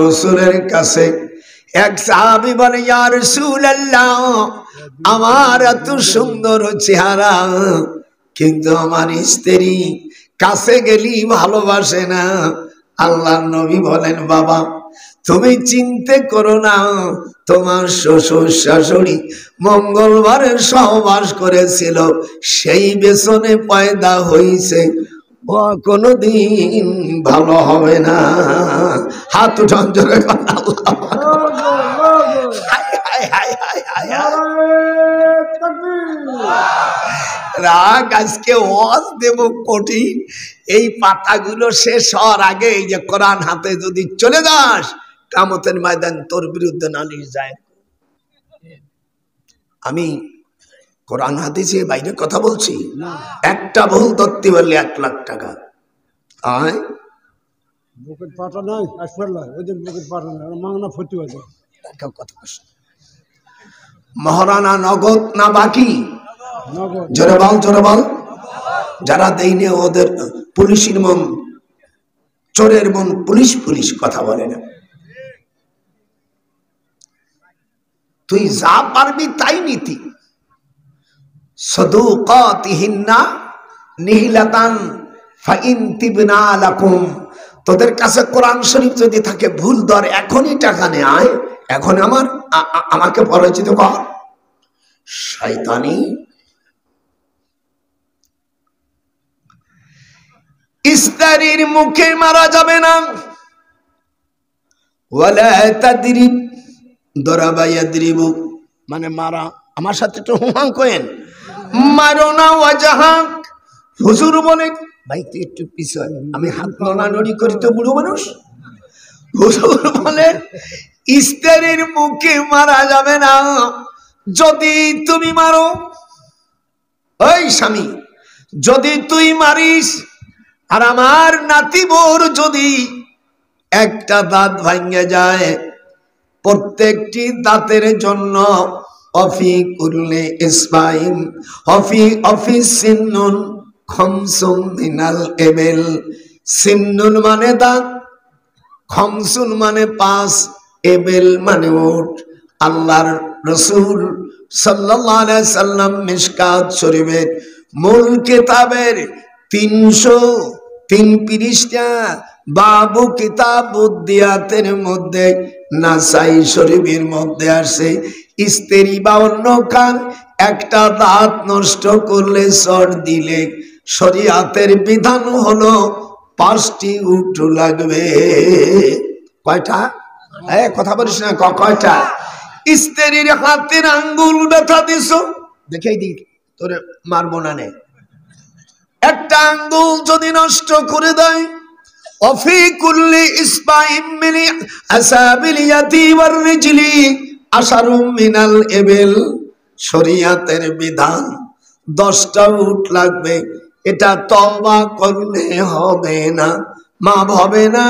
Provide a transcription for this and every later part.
রাসূলের কাছে এক সাহাবী বলে, ইয়া রাসূলুল্লাহ, আমার এত সুন্দর চেহারা, কিন্তু আমার স্ত্রী কাছে গেলি ভালোবাসে না। আল্লাহর নবী বলেন, বাবা তুমি চিন্তা করো না, তোমার শ্বশুর শাশুড়ি মঙ্গলবারের সহবাস করেছিল, সেই বেসনে পয়দা হইছে, ও কোনদিন ভালো হবে না। হাত উঠান জোরে কথা। রাগ আজকে ওয়াজ দেব কঠিন, এই পাতাগুলো শেষ হওয়ার আগে এই যে কোরআন হাতে যদি চলে যাস, কিয়ামতের ময়দান তোর বিরুদ্ধে নালিশ যায়। আমি কোরআন হাদিসে বাইরে কথা বলছি, একটা ভুল ধরতে পারলে 1 লাখ টাকা। আয় বুকের পাটা নাই, আসফাল্লাহ ওদের বুকের পাটা নাই, মাংনা ফটি হয়ে যায়। কথা মহারানা নগদ না বাকি? নগদ। জোরে বল, জোরে বল। যারা দেয়নি ওদের পুলিশের মন, চোরের মন পুলিশ পুলিশ কথা বলে না। তুই যা পারবি তাই নীতি। সাদুকাতিহিন্না নিহিলাতান ফাইন তিবনা লাকুম। তোদের কাছে কোরআন শরীফ যদি থাকে, ভুল ধর, এখনই টাকা নে, আয় এখন আমাকে পরিচিত কর। শয়তানি স্ত্রীর মুখে মারা যাবে না। ওয়ালা তাদরিব, দরাবা ইয়াদরিবু মানে মারা। আমার সাথে একটু হুমাং করেন, মারো না ওয়াজহাক। হুজুর বলে, ভাই তুই একটু পিছন, আমি হাত নড়ানড়ি করি তো বুড়ো মানুষ। হুজুর বলে, স্ত্রীর মুখে মারা যাবে না। যদি তুমি মারো, ওই স্বামী যদি তুই মারিস, আর আমার নাতি বোর যদি একটা দাঁত ভাঙে যায়, প্রত্যেকটি দাঁতের জন্য অফি কুল্লি ইসমাইন অফি সিন্নুন খমসুম মিনাল এবেল। সিন্নুন মানে দাঁত, খমসুন মানে 5, এবেল মানে উট। আল্লাহর রাসূল সাল্লাল্লাহু আলাইহি সাল্লাম মিশকাত শরীফের মূল কিতাবের 303 পৃষ্ঠা বাবু কিতাবুদ্দিয়াতের মধ্যে, নাসাই শরীফের মধ্যে আসে, স্ত্রী বা অন্য কার একটা দাঁত নষ্ট করলে, সর দিলে, শরীয়তের বিধান হলো 5টি উট লাগবে। কয়টা? কথা বলিস না, কয়টা? স্ত্রীর হাতের আঙ্গুল ব্যথা দিছ, দেখেই দিক তোরে মারবো না নে। একটা আঙ্গুল যদি নষ্ট করে দেয়, অফি কুল্লি ইসবাইন মিন আসাবিল ইয়াতি ওয়ার রিজলি আশারুম মিনাল এবেল। শরীয়তের বিধান 10টা উট লাগবে। এটা তওবা করলে হবে না, মাপ হবে না,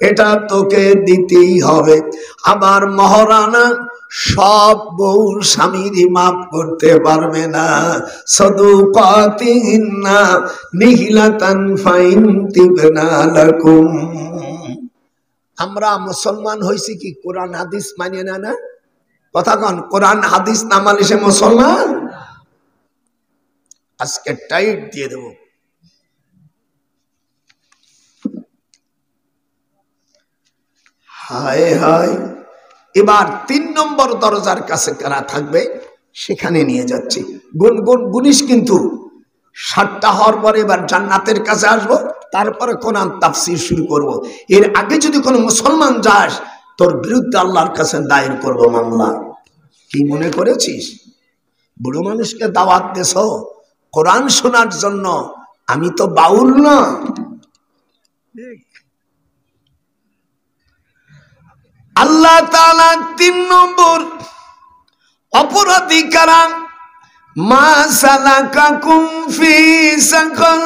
এটা তোকে দিতেই হবে। আবার মহারানা সব বউ স্বামীর মাপ করতে পারবে না। সাদুকাতিহিন্না নিহিলাতান ফাইন তিবনা লাকুম। আমরা মুসলমান হইছি কি কোরআন হাদিস মানি না? না কথা কন, কোরআন হাদিস না মানলে সে মুসলমান? আজকে টাইট দিয়ে দেব। হায় হায়। এবার 3 নম্বর দরজার কাছে কারা থাকবে সেখানে নিয়ে যাচ্ছি। গুনিস কিন্তু 7টা হওয়ার পরে এবার জান্নাতের কাছে আসবো, তারপরে কোরআন তাফসীর শুরু করব। এর আগে যদি কোনো মুসলমান যাস, তোর বিরুদ্ধে আল্লাহর কাছে দায়ের করব মামলা। কি মনে করেছিস বুড়ো মানুষকে দাওয়াত দেছ কোরআন শোনার জন্য? আমি তো বাউল না। আল্লাহ তাআলা 3 নম্বর অপরাধী কারা? মা সালাকাকুম ফি সাকার।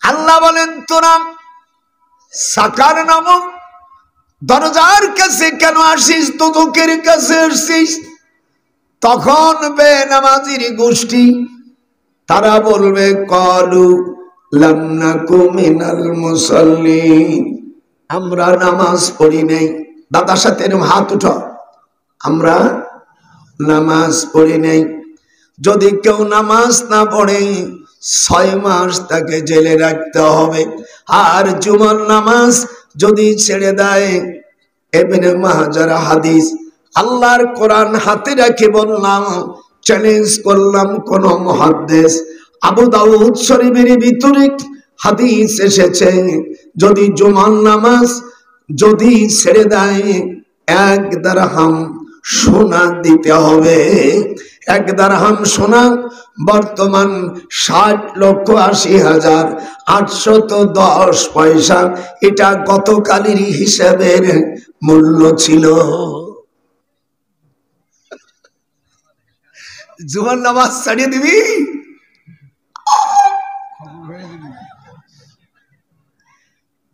আল্লাহ বলেন, তোরা সাকার নামক দরজার কাছে কেন আসিস? দোজখের কাছে আসিস। তখন বেনামাজির গোষ্ঠী তারা বলবে, ক্বালু লাম নাকু মিনাল মুসাল্লিন, আমরা নামাজ পড়ি নাই। দাদার সাথে এরকম হাত উঠো, আমরা নামাজ পড়ি নাই। যদি কেউ নামাজ না পড়ে 6 মাস তাকে জেলে রাখতে হবে। আর জুমার নামাজ যদি ছেড়ে দেয়, ইবনে মাজার হাদিস, আল্লাহর কোরআন হাতে রেখে বললাম, চ্যালেঞ্জ করলাম কোন মুহাদ্দিস, আবু দাউদ শরীফের ভিতরে হাদিস এসেছে, যদি জুমার নামাজ যদি ছেড়ে দেয় 1 দিরহাম সোনা দিতে হবে। 1 দিরহাম সোনা বর্তমান 60,80,810 পয়সা। এটা গতকালের হিসাবের মূল্য ছিল। জুমার নামাজ ছাড়িয়ে দিবি?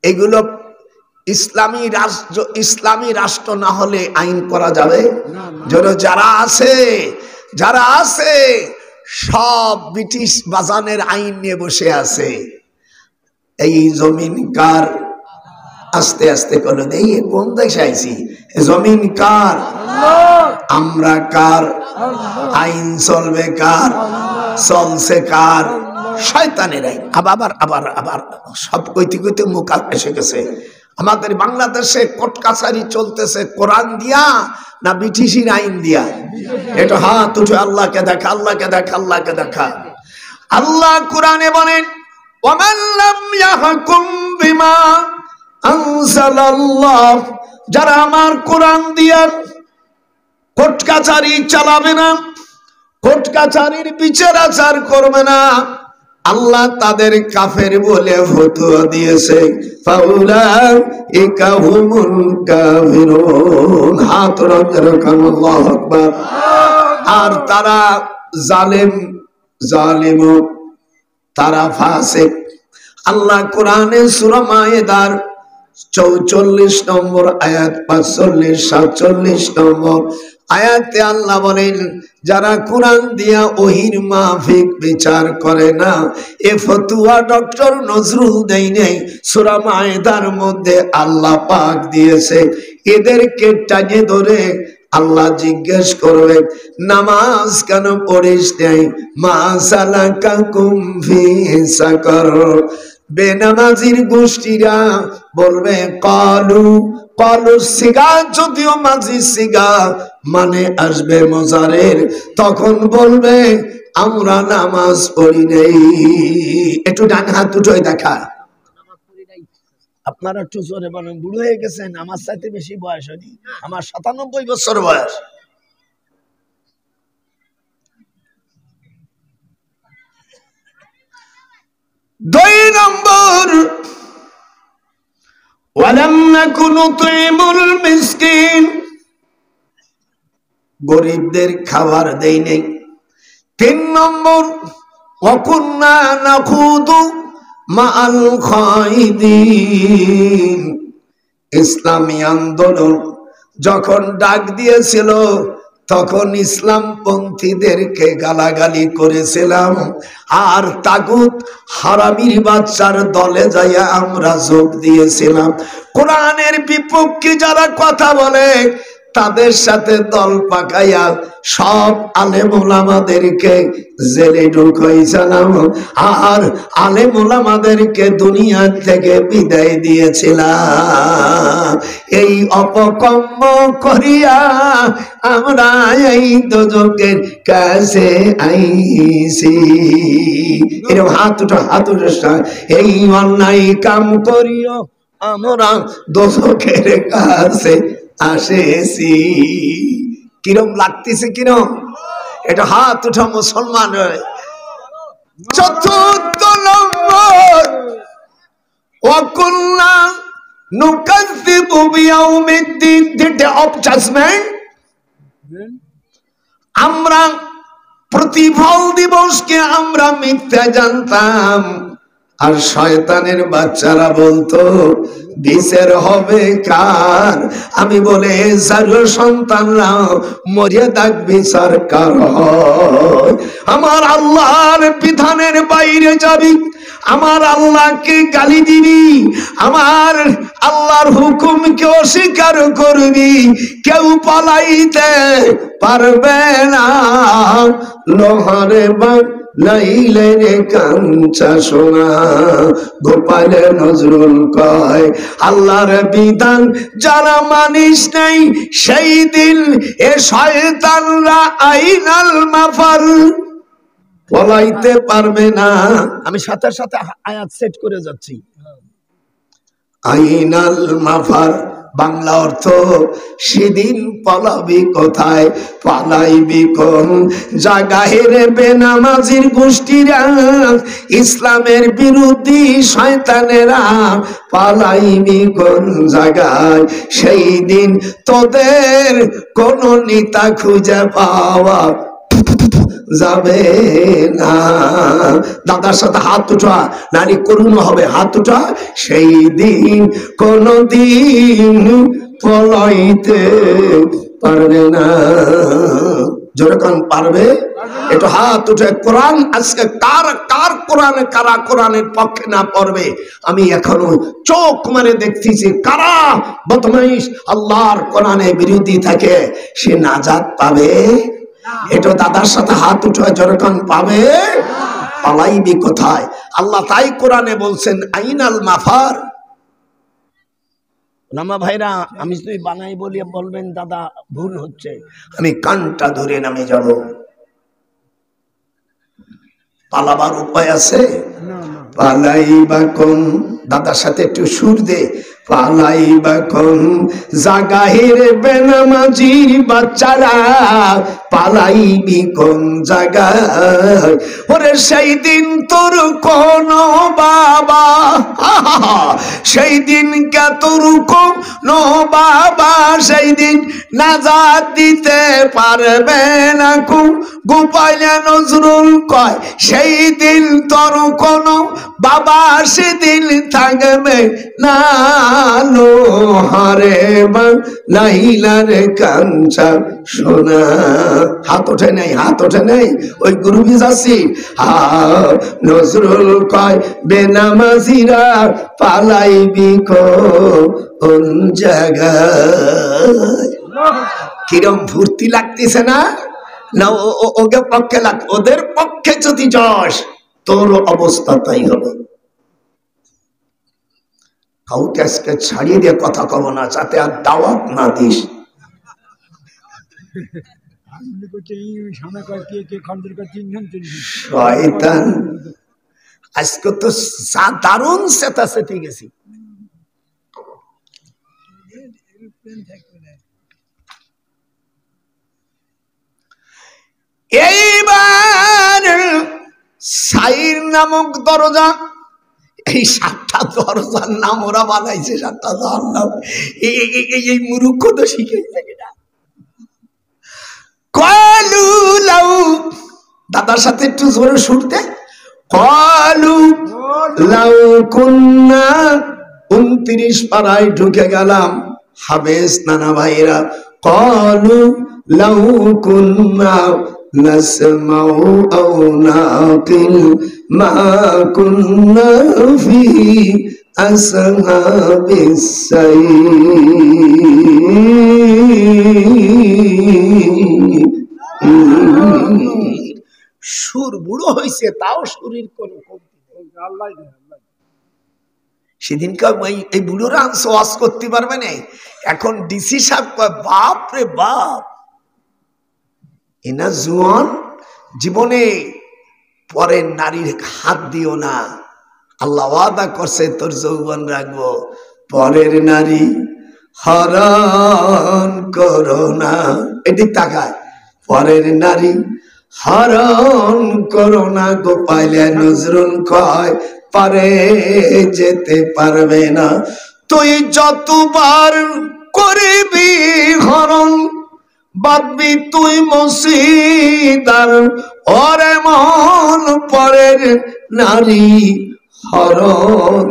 এগুলো ইসলামী রাষ্ট্র না হলে আইন করা যাবে? যারা আছে সব ব্রিটিশ বাজানের আইন নিয়ে বসে আছে। এই জমিন কার? আস্তে আস্তে করে দেই, কোন দেশে আইছি? জমিন কার? আমরা কার? আইন চলবে কার? চলছে কার? শয়তানের আইন। আবার আবার আবার সব কইতে কইতে মুখ এসে গেছে। আমাদের বাংলাদেশে কোর্ট কাছারি চলতেছে কোরআন দিয়া না ব্রিটিশের আইন দিয়া? এটা হাত উঠে আল্লাহকে দেখা, আল্লাহকে দেখা, আল্লাহকে দেখা। আল্লাহ কোরআনে বলেন, ওয়ামান লাম ইয়াহকুম বিমা আনজালাল্লাহ, যারা আমার কোরআন দিয়া কোর্ট কাছারি চালাবে না, কোর্ট কাছারির বিচার আচার করবে না, আল্লাহ তাদের কাফের বলে ফতোয়া দিয়েছে। ফাউলাইকা হুমুল কাফিরুন। হাত রাখেন, আল্লাহু আকবার। আর তারা জালেম, তারা ফাসিক। আল্লাহ কোরআনে সূরা মায়েদার 44 নম্বর আয়াত, 45, 47 নম্বর আয়াতে আল্লাহ বলেন, যারা কোরআন দিয়া ওহির মাফিক বিচার করে না, এ ফতোয়া ডক্টর নজরুল দেয় নাই, সূরা মায়েদার মধ্যে আল্লাহ পাক দিয়েছে। এদেরকে টানে ধরে আল্লাহ জিজ্ঞেস করবে, নামাজ কেন পড়িস নাই? মা সালাকাকুম ফি সাকার। বেনামাজির গোষ্ঠীরা বলবে কালু সিগা, যদিও মাঝি সিগা মানে আসবে মজারের, তখন বলবে আমরা নামাজ পড়ি নাই। একটু ডান হাত দুটোই দেখা। আপনারা একটু জোরে বলেন, বুড়ো হয়ে গেছেন? আমার সাথে বেশি বয়স হয়নি, আমার 97 বছর বয়স। দুই নম্বর, ওয়ালাম নাকু নুতিমুল মিসকিন, গরিবদের খাবার দেই নাই। 3 নম্বর, ওয়া কুননা নাখুদু মাআল খাইদিন। ইসলামী আন্দোলন যখন ডাক দিয়েছিল তখন ইসলামপন্থীদেরকে গালাগালি করেছিলাম, আর তাগুত হারামির বাচ্চার দলে যাইয়া আমরা যোগ দিয়েছিলাম। কোরআনের বিপক্ষে যারা কথা বলে তাদের সাথে দল পাকাইয়া সব আলেম ওলামাদেরকে জেলে ঢুকাইছিলাম, আর আলেম ওলামাদেরকে দুনিয়া থেকে বিদায় দিয়েছিলাম। এই অপকর্ম করিয়া আমরা এই দোজকের কাছে আইছি। এরকম হাত উঠো, হাত উঠো। এই অন্যায় কাম করিও আমরা দোজকের কাছে আসেছি। কিরম লাগতেছে? কিরম? এটা হাত উঠা মুসলমান। 4th নম্বর, ওয়াকুল্লা নুকাযযিবু বিয়াউমিদ্দিন, দ্য ডে অফ জাজমেন্ট। আমরা প্রতিফল দিবসকে আমরা মিথ্যা জানতাম, আর শয়তানের বাচ্চারা বলতো বিচার হবে কার? আমি বলে যার সন্তানরা মরে থাক বিচার কার হয়? আমার আল্লাহর বিধানের বাইরে যাবি, আমার আল্লাহকে গালি দিবি, আমার আল্লাহর হুকুমকে অস্বীকার করবি, কেউ পালাইতে পারবে না। লোহারে লাইলে রে কাঞ্চা সোনা, গোপালে নজরুল কয় আল্লাহর বিধান যারা মানিস নাই সেই দিন এ শয়তানরা আইনাল মাফার, পলাইতে পারবে না। আমি সাথে সাথে আয়াত সেট করে যাচ্ছি। আইনাল মাফার বাংলা অর্থ সেদিন পালাবি কোথায়, পালাইবি কোন জায়গায় রে বেনামাজির গোষ্ঠীরা, ইসলামের বিরোধী শয়তানেরা, পালাইবি কোন জায়গায়, সেই দিন তোদের কোন নেতা খুঁজে পাওয়া যাবে না। দাদার সাথে হাত উঠা, নারী করুণ হবে, হাত উঠা। সেই দিন কোনদিন পলাইতে পারবে না। যখন পারবে একটু হাত উঠে। কোরআন আজকে কার কার কোরআনে, কারা কোরআনের পক্ষে না পড়বে আমি এখনো চোখ মানে দেখতেছি। কারা বদমাইশ আল্লাহর কোরআনে বিরোধী থাকে সে নাজাত পাবে? এটা দাদার সাথে হাত উঠে যখন পাবে, পালাইবি কোথায়? আল্লাহ তাই কোরআনে বলছেন আইনাল মাফার। নামা ভাইরা, আমি যদি বানাই বলি বলবেন দাদা ভুল হচ্ছে, আমি কানটা ধরে নামে যাব। পালাবার উপায় আছে? পালাইবা কোন, দাদার সাথে একটু সুর দে। পালাইবা কোন জাগাহের বেনামাজির বাচ্চারা, পালাইবি কোন জায়গায়, ওরে সেই দিন তোর কোন বাবা, সেই দিন কে তোর কোন বাবা সেই দিন নাজাত দিতে পারবে না। গোপালে নজরুল কয় সেই দিন তোর কোন বাবা সেদিন থাকবে না। লোহারে লাইলারে কাঞ্চা সোনা, হাত ওঠে নেই, হাত ওঠে নেই, ওই গুরুবি যাচ্ছি। নজরুল কয় বেনামাজিরা পালাইবি কোন জায়গায়। কিরম ফুর্তি লাগতেছে না? না ওদের পক্ষে ওদের পক্ষে যদি যাস তোর অবস্থা তাই হবে। কাউকে আজকে ছাড়িয়ে দিয়ে কথা কব না, যাতে আর দাওয়াত না দিস। শয়তান আজকে তো দারুণ চেতাচেতি গেছি। এইবার সাইর নামক দরজা, এই 7টা দরজার নাম ওরা বানাইছে, 7টা দরজার নাম এই মূর্খ তো শিখেছে কিনা। কলু লাউ, দাদার সাথে একটু জোরে শুনতে। কলু লাউ কুন্না, 29 পাড়ায় ঢুকে গেলাম। হাবেস নানা ভাইরা, কলু লাউ কুন্না নাসমাউ আও নাকিল মা কুন্না ফি আসহাবিস সাইর। সুর বুড়ো হয়েছে তাও শরীর কোন সেদিনকে এই বুড়োরা আনছে ওয়াজ করতে পারবে না। এখন ডিসি সাহেব কয় বাপ রে বাপ, এনা জুয়ান জীবনে পরের নারীর হাত দিও না, আল্লাহ ওয়াদা করছে তোর যৌবন রাখবো, পরের নারী হরণ করো না। এদিক তাকায়, পরের নারী হরণ করো না। গোপালে নজরুল কয় পারে যেতে পারবে না। তুই যতবার করবি হরণ বাদবি তুই মসজিদার, ওরে মন পরের নারী হরণ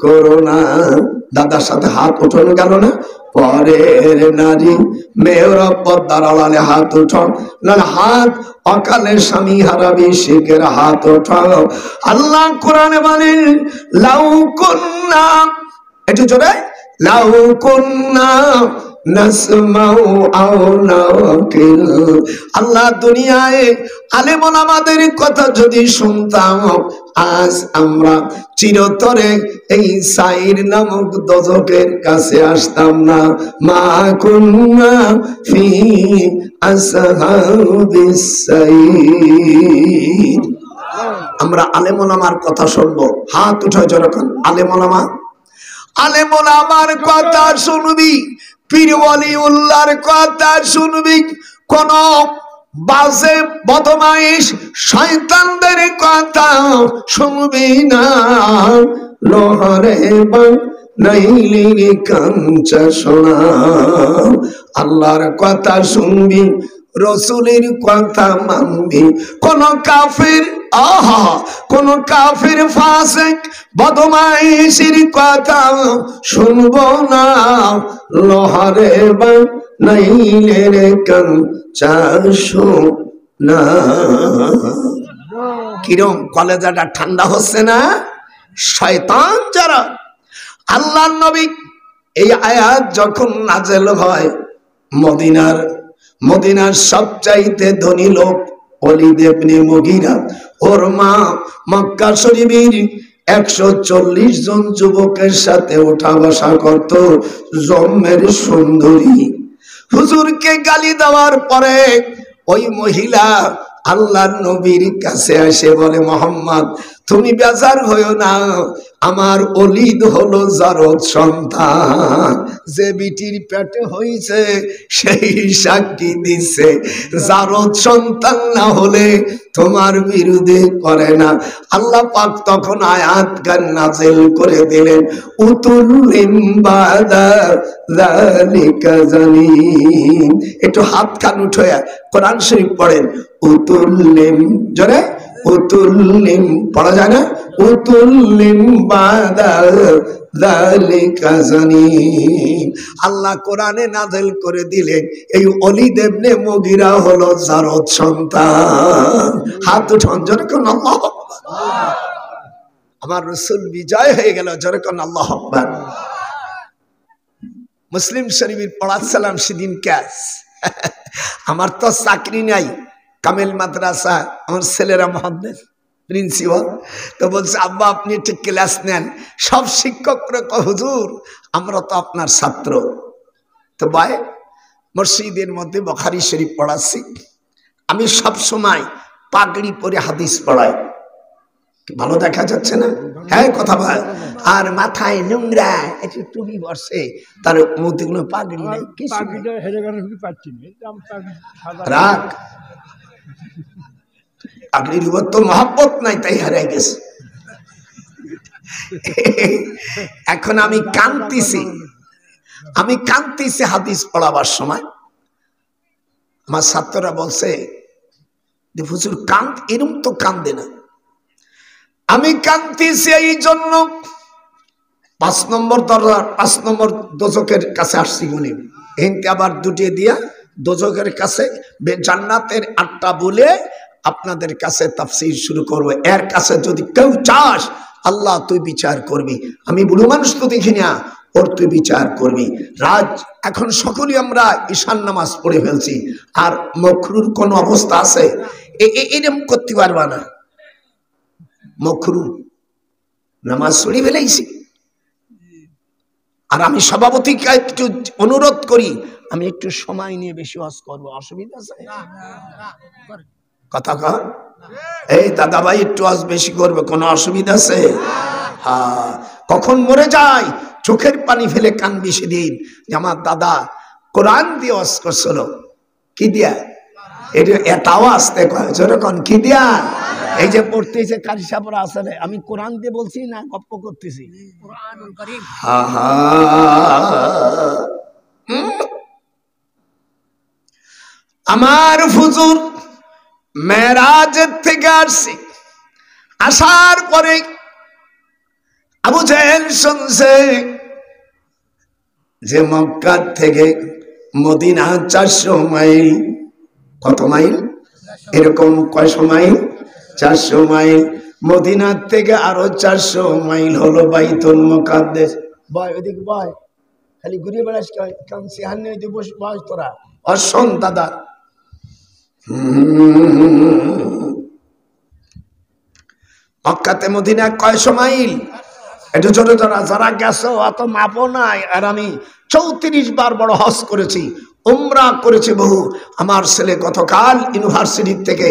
করো না। দাদার সাথে হাত ওঠানো গেল না। পরের নারী মেয়েরা পর্দার আড়ালে হাত উঠাও, নাহলে হাত অকালে স্বামী হারাবি, শিখের হাত উঠাও। আল্লাহ কোরআনে বলেন লাউ কুন্না, একটু জোরে, লাউ কুন্না নাসমাউ আও নাকিল। আল্লাহ দুনিয়ায় আলেম ওলামাদের কথা যদি শুনতাম, আজ আমরা চিরতরে এই সাইর নামক দোজখের কাছে আসতাম না। মা কুন্না ফি আসহাবিস সাইর। আমরা আলেম ওলামার কথা শুনবো, হাত উঠে যখন আলেম ওলামা, আলেম ওলামার কথা শুনবি, পীর ওয়ালিউল্লাহর কথা শুনবি, কোন বাজে বদমাইশ শয়তানদের কথা শুনবি না। লোহারে বানাইলি কাঞ্চা সোনা, আল্লাহর কথা শুনবি, রসুলের কথা মানবি। কোন কাফির, আহা, কোন কাফির ফাসিক বদমাইশের কথা শুনবো না। লোহারে বানাইলে রে কাঞ্চা সোনা। কিরম কলেজাটা ঠান্ডা হচ্ছে না? শয়তান যারা, আল্লাহর নবী এই আয়াত যখন নাজেল হয়, মদিনার সবচাইতে ধনী লোক ওলীদ ইবনে মুগীরা, ওর মা মক্কা শরীফের 140 জন যুবকের সাথে ওঠা বসা করত। জম্মের সুন্দরী হুজুরকে গালি দেওয়ার পরে ওই মহিলা আল্লাহর নবীর কাছে এসে বলে, মোহাম্মদ তুমি বেজার হইও না, আমার ওলীদ হলো জারদ সন্তান, যে বিটির পেটে হইছে সেই সাক্ষী দিছে, জারদ সন্তান না হলে তোমার বিরুদ্ধে করে না। আল্লাহ পাক তখন আয়াত গান নাযিল করে দিলেন, উতুল্লিম বাদা যালিকা জানিম। একটু হাত কান উঠে কোরআন শরীফ পড়েন, উতুল্লিম, জোরে উতুল্লিম পড়া যায় না? উতুল্লিম বাদা যালিকা জানিম। আল্লাহ কোরআনে নাযিল করে দিলেন, এই ওলীদ ইবনে মুগীরা হলো জারদ সন্তান। হাত উঠান জোরে কোন আল্লাহু আকবার। আমার রাসূল বিজয় হয়ে গেল, জোরে কোন আল্লাহু আকবার। মুসলিম শরীফের পড়াচ্ছিলাম সেদিন ক্যাশ, আমার তো চাকরি নাই, কামেল মাদ্রাসা, আমার ছেলেরা মহাদ্দেশ প্রিন্সিপাল, তো বলছে আব্বা আপনি একটু ক্লাস নেন। সব শিক্ষকরা কয় হুজুর আমরা তো আপনার ছাত্র। তো ভাই মসজিদের মধ্যে বুখারী শরীফ পড়াচ্ছি, আমি সব সময় পাগড়ি পরে হাদিস পড়াই, ভালো দেখা যাচ্ছে না? হ্যাঁ কথা বল। আর মাথায় নোংরা একটু টুপি বসে, তার মধ্যে কোনো পাগড়ি নাই, কিছু রাগ, পাগড়ির উপর তো মহব্বত নাই, তাই হারাই গেছে। এখন আমি কাঁদতেছি হাদিস পড়াবার সময়। আমার ছাত্ররা বলছে যে হুজুর কাঁদ, এরকম তো কান্দে না। আমি কাঁদতেছি এই জন্য 5 নম্বর দরজা, 5 নম্বর দোজখের কাছে আসছি বলি, এনকে আবার দুটিয়ে দিয়া দোজখের কাছে জান্নাতের 8টা বলে আপনাদের কাছে তাফসীর শুরু করবো। এর কাছে যদি কেউ চাস আল্লাহ তুই বিচার করবি, আমি বুড়ো মানুষ তো দেখি না, ওর তুই বিচার করবি। রাজ এখন সকলেই আমরা ঈশান নামাজ পড়ে ফেলছি, আর মকরুর কোন অবস্থা আছে? এরকম করতে পারবা না, মকরু নামাজ পড়ে ফেলেছি। আর আমি সভাপতিকে একটু অনুরোধ করি, আমি একটু সময় নিয়ে বেশি ওয়াজ করবো, অসুবিধা আছে? কথা কর, এই দাদা ভাই একটু ওয়াজ বেশি করবে, কোনো অসুবিধা আছে? হ্যাঁ, কখন মরে যায় চোখের পানি ফেলে কানবি সেদিন যে আমার দাদা কোরআন দিয়ে ওয়াজ করছিল। কি দিয়া? এটাও আসতে কয়, যেরকম কি দিয়া? এই যে পড়তেছে কারি সাপরা আসলে, আমি কোরআন দিয়ে বলছি না গপ্প করতেছি? আমার হুজুর মেরাজের থেকে আসছি, আসার পরে আবু জেহেল শুনছে যে মক্কা থেকে মদিনা 400 মাইল। কত মাইল? এরকম কয়শো মাইল? 400 মাইল। মদিনার থেকে আরো 400 মাইল হলো বাইতুল মুকাদ্দাস। ভাই ওদিকে ভাই খালি ঘুরে বেড়াস কারণ সেহান নেই বস বস তোরা অশোন দাদা, মক্কাতে মদিনা কয়শো মাইল? একটু ছোট যারা যারা গেছো অত মাপও নাই। আর আমি 34 বার বড় হজ করেছি, উমরা করেছি বহু। আমার ছেলে গতকাল ইউনিভার্সিটি থেকে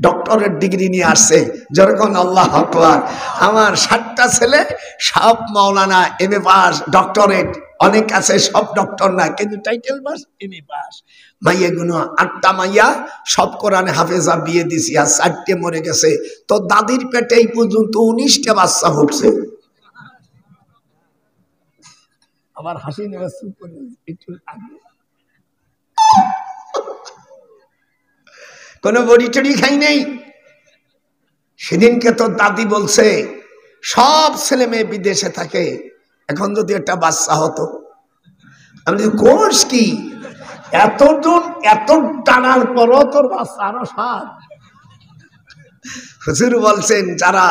ডক্টরেট ডিগ্রি নিয়ে আসছে, যেরকম আল্লাহ আকবার। আমার 7টা ছেলে সব মাওলানা, এমএ পাস, ডক্টরেট। অনেক আছে সব ডক্টর না, কিন্তু টাইটেল পাস, এমএ পাস। মাইয়া গুলো 8টা মাইয়া, সব কোরআনে হাফেজা বিয়ে দিছি, আর 4টে মরে গেছে। তো দাদির পেটে এই পর্যন্ত 19টা বাচ্চা উঠছে। আমার হাসি নেওয়া শুরু করে একটু আগে কোনো বড়ি টড়ি খাই নেই। সেদিনকে তো দাদি বলছে সব ছেলে মেয়ে বিদেশে থাকে, এখন যদি একটা বাচ্চা হতো। আমি কোর্স কি এতজন এত টানার পরও তোর বাচ্চা আরো 7। হুজুর বলছেন যারা